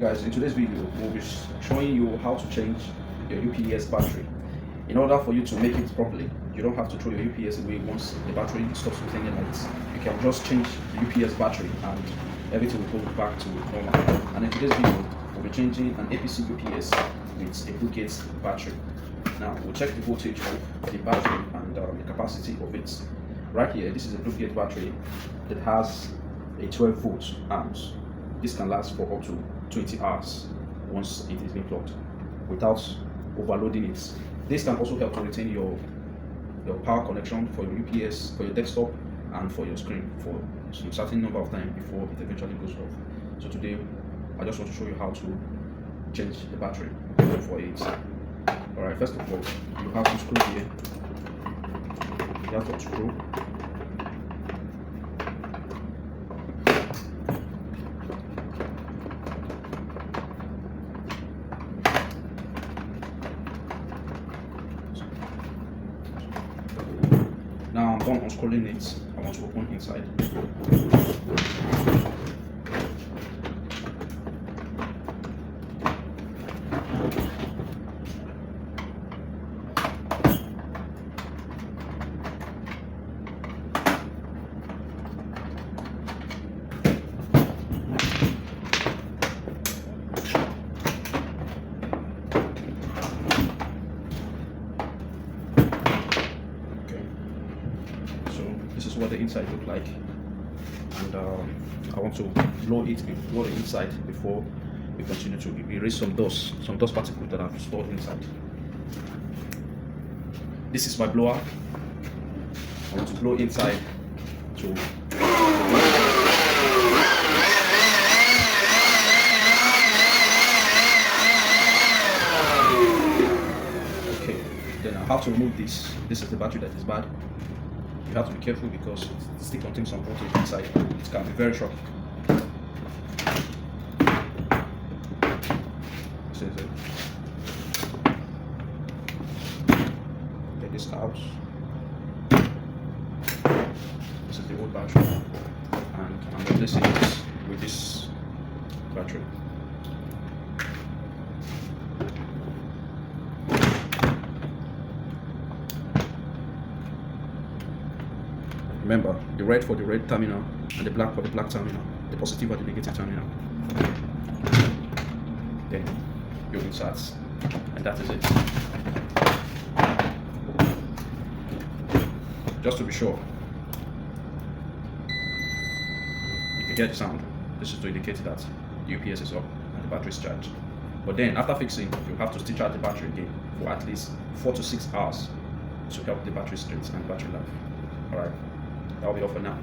Guys, in today's video we'll be showing you how to change your UPS battery. In order for you to make it properly, you don't have to throw your UPS away once the battery stops within lights. You can just change the UPS battery and everything will go back to normal. And in today's video we'll be changing an APC UPS with a blue gate battery. Now we'll check the voltage of the battery and the capacity of it. Right here, this is a blue gate battery that has a 12 volt amps. This can last for up to 20 hours once it is being plugged without overloading it. This can also help to retain your power connection for your UPS, for your desktop, and for your screen for some certain number of time before it eventually goes off. So today, I just want to show you how to change the battery for it. Alright, first of all, you have to screw here. You have to unscrew. Now I'm done unscrewing it. I want to open inside. This is what the inside look like, and I want to blow the inside before we continue to erase some dust particles that are stored inside. This is my blower. I want to blow inside to okay. Then I have to remove this. This is the battery that is bad. You have to be careful because it still contains some voltage inside. It can be very shocking. This is it. Take this out. This is the old battery, and I'm replacing it with this battery. Remember, the red for the red terminal and the black for the black terminal, the positive or the negative terminal. Then you insert, and that is it. Just to be sure, if you hear the sound, this is to indicate that the UPS is up and the battery is charged. But then after fixing, you have to still charge the battery again for at least 4 to 6 hours to help the battery strength and battery life. Alright. That'll be all for now.